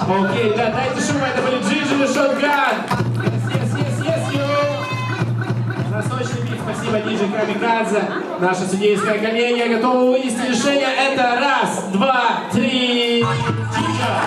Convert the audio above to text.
Окей, да, дайте шум, это были Джиджи и Шотган. Yes, you. Восточный бит, спасибо, диджей Камикадзе. Наша судейская коллегия готова вынести решение. Это раз, два, три. Диджей.